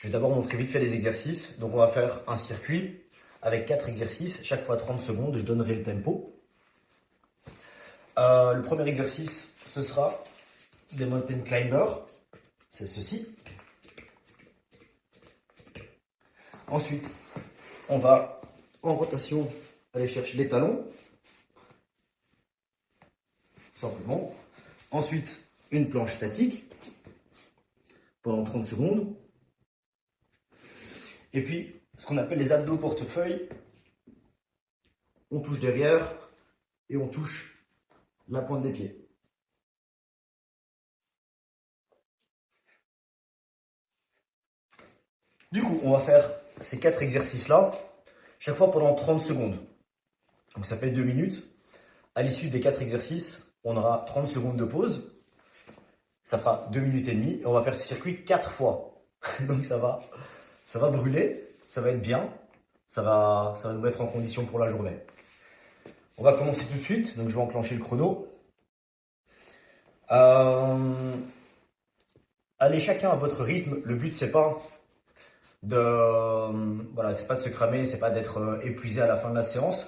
Je vais d'abord montrer vite fait les exercices. Donc on va faire un circuit avec 4 exercices, chaque fois 30 secondes, je donnerai le tempo. Le premier exercice, ce sera des mountain climbers, c'est ceci. Ensuite, on va en rotation aller chercher les talons, simplement. Ensuite, une planche statique pendant 30 secondes. Et puis, ce qu'on appelle les abdos portefeuille. On touche derrière et on touche la pointe des pieds. Du coup, on va faire ces 4 exercices-là, chaque fois pendant 30 secondes. Donc ça fait 2 minutes. À l'issue des 4 exercices, on aura 30 secondes de pause. Ça fera 2 minutes et demie. Et on va faire ce circuit 4 fois. Donc ça va brûler, ça va être bien. Ça va nous mettre en condition pour la journée. On va commencer tout de suite. Donc je vais enclencher le chrono. Allez chacun à votre rythme. Le but c'est pas de se cramer, c'est pas d'être épuisé à la fin de la séance.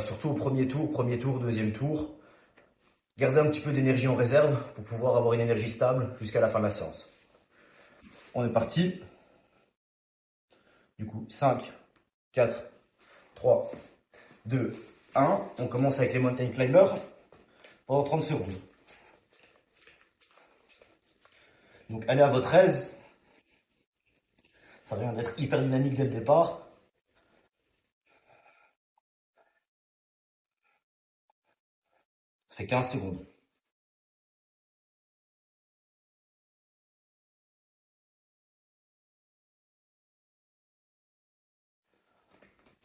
Surtout au premier tour, deuxième tour. Gardez un petit peu d'énergie en réserve pour pouvoir avoir une énergie stable jusqu'à la fin de la séance. On est parti. Du coup, 5, 4, 3, 2, 1. On commence avec les mountain climbers pendant 30 secondes. Donc allez à votre aise. Ça vient d'être hyper dynamique dès le départ. Ça fait 15 secondes.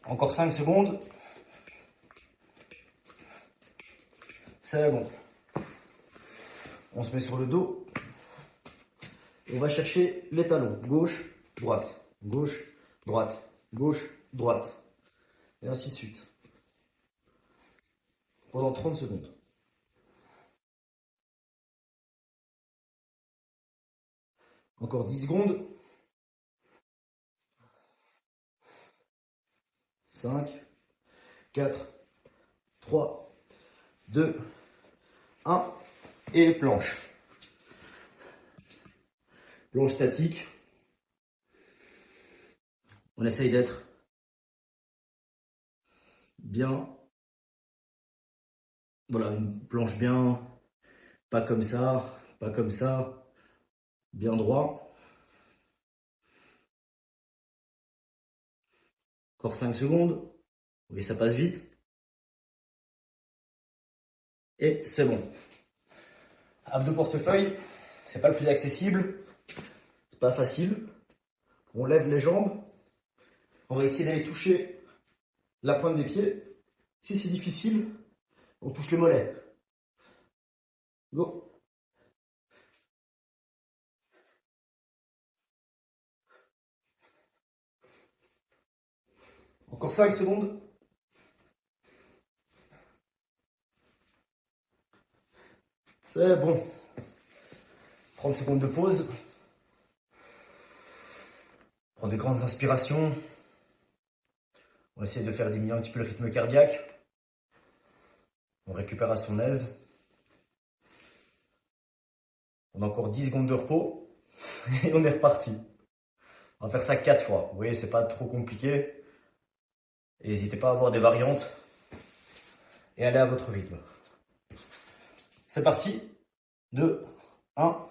Encore 5 secondes. C'est bon. On se met sur le dos. On va chercher les talons. Gauche, droite, gauche, droite, gauche, droite. Et ainsi de suite. Pendant 30 secondes. Encore 10 secondes. 5, 4, 3, 2, 1. Et planche. Planche statique. On essaye d'être bien. Voilà, une planche bien. Pas comme ça, pas comme ça. Bien droit. Encore 5 secondes. Oui, ça passe vite. Et c'est bon. Abdos portefeuille, c'est pas le plus accessible. C'est pas facile. On lève les jambes. On va essayer d'aller toucher la pointe des pieds. Si c'est difficile, on touche les mollets. Go. Encore 5 secondes. C'est bon. 30 secondes de pause. Prends des grandes inspirations. On essaie de faire diminuer un petit peu le rythme cardiaque. On récupère à son aise. On a encore 10 secondes de repos. Et on est reparti. On va faire ça 4 fois. Vous voyez, c'est pas trop compliqué. Et n'hésitez pas à avoir des variantes. Et allez à votre rythme. C'est parti. 2, 1.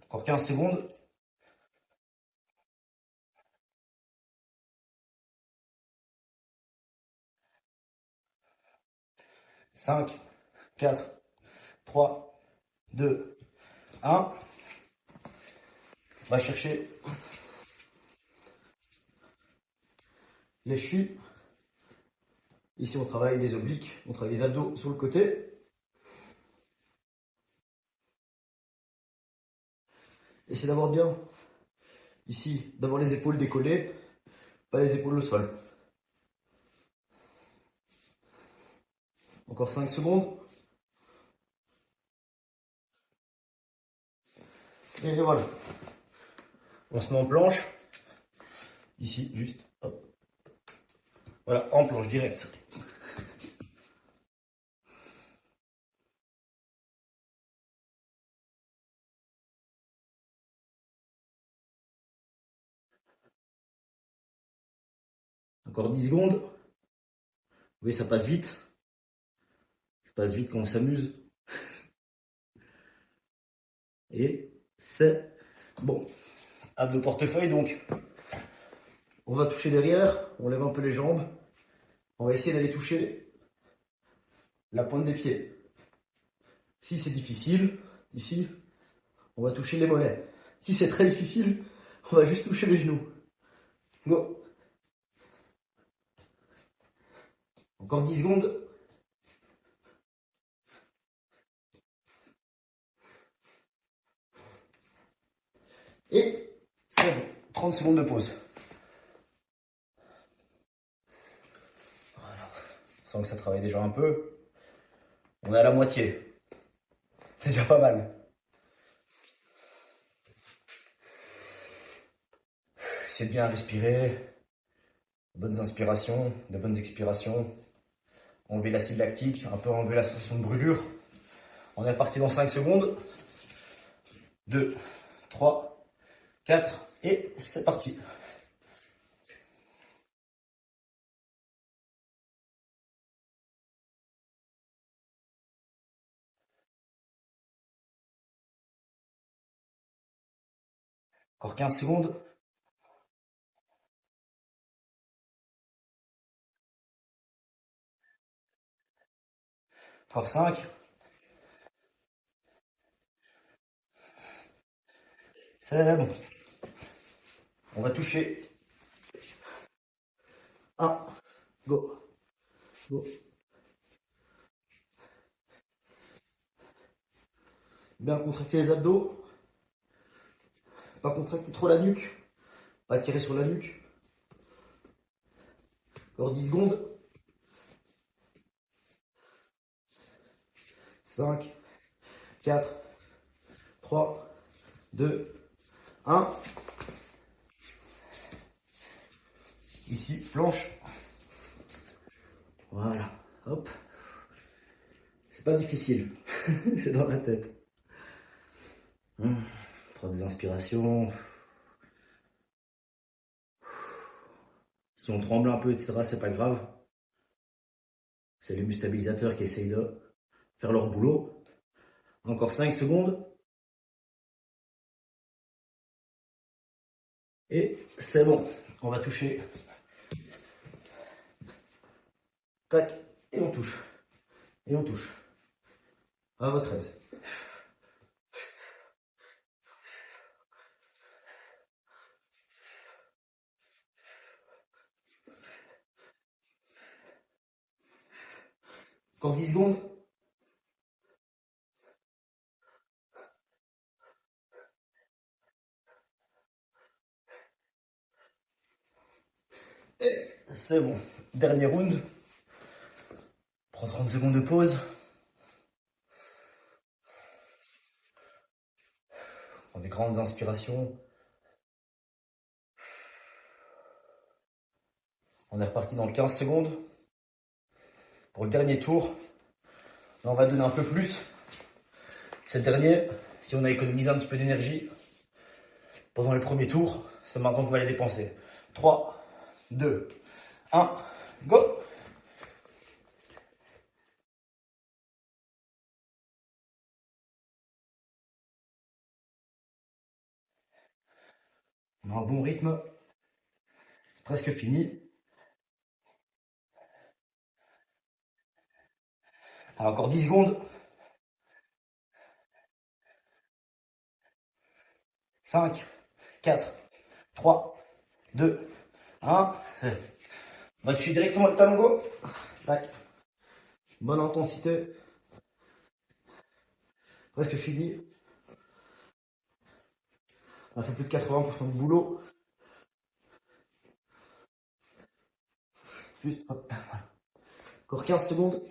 Encore 15 secondes. Cinq, 4, 3, 2, 1. On va chercher les chevilles. Ici, on travaille les obliques, on travaille les abdos sur le côté. Essayez d'avoir bien, ici, d'avoir les épaules décollées, pas les épaules au sol. Encore 5 secondes. Et voilà. On se met en planche. Ici, juste. Hop. Voilà, en planche direct. Encore 10 secondes. Oui, ça passe vite. Ça passe vite quand on s'amuse. Et c'est bon. Abdos portefeuille, donc. On va toucher derrière. On lève un peu les jambes. On va essayer d'aller toucher la pointe des pieds. Si c'est difficile, ici, on va toucher les mollets. Si c'est très difficile, on va juste toucher les genoux. Go. Encore 10 secondes. Et c'est bon. 30 secondes de pause. Voilà. On sent que ça travaille déjà un peu. On est à la moitié. C'est déjà pas mal. Essayez de bien respirer. De bonnes inspirations, de bonnes expirations. Enlever l'acide lactique, un peu enlever la sensation de brûlure. On est parti dans 5 secondes. 2, 3, 4 et c'est parti. Encore 15 secondes. Encore 5. C'est bon. On va toucher. 1. Go. Go. Bien contracter les abdos. Pas contracter trop la nuque. Pas tirer sur la nuque. Encore 10 secondes. 5, 4, 3, 2, 1. Ici, planche. Voilà. Hop. C'est pas difficile. C'est dans la tête. Prends des inspirations. Si on tremble un peu, etc., c'est pas grave. C'est les muscles stabilisateurs qui essayent de faire leur boulot. Encore 5 secondes. Et c'est bon. On va toucher. Tac. Et on touche. Et on touche. À votre aise. Encore 10 secondes. Et c'est bon. Dernier round. Prends 30 secondes de pause. Prends des grandes inspirations. On est reparti dans 15 secondes. Pour le dernier tour. Là, on va donner un peu plus. C'est le dernier. Si on a économisé un petit peu d'énergie pendant les premiers tours, c'est maintenant qu'on va les dépenser. 3, 2, 1, go! On a un bon rythme. C'est presque fini. Alors, encore 10 secondes. 5, 4, 3, 2, 1. On va toucher directement le talon gauche. Tac. Bonne intensité. Presque fini. On a fait plus de 80% du boulot. Juste, hop, voilà. Encore 15 secondes.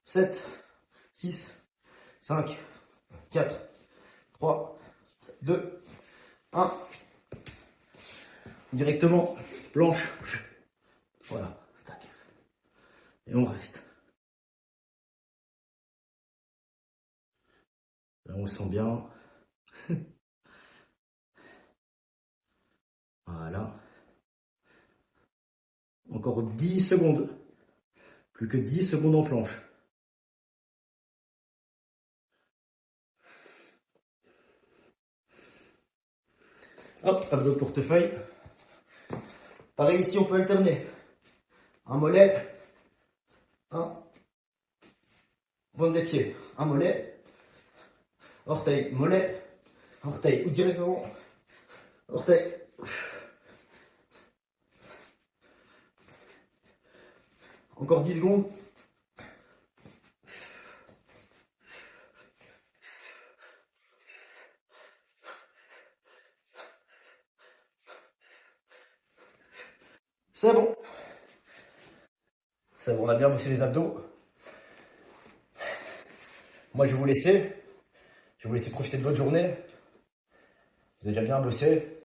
7, 6, 5, 4, 3, 2, 1. Directement, planche. Voilà. Tac. Et on reste. Là, on sent bien. Voilà. Encore 10 secondes. Plus que 10 secondes en planche. Hop, abdos de portefeuille. Pareil ici, on peut alterner. Un mollet, un pointe des pieds, un mollet, orteil, mollet, orteil, ou directement, orteil. Encore 10 secondes. C'est bon. C'est bon, on a bien bossé les abdos. Moi, je vais vous laisser. Je vais vous laisser profiter de votre journée. Vous avez déjà bien bossé.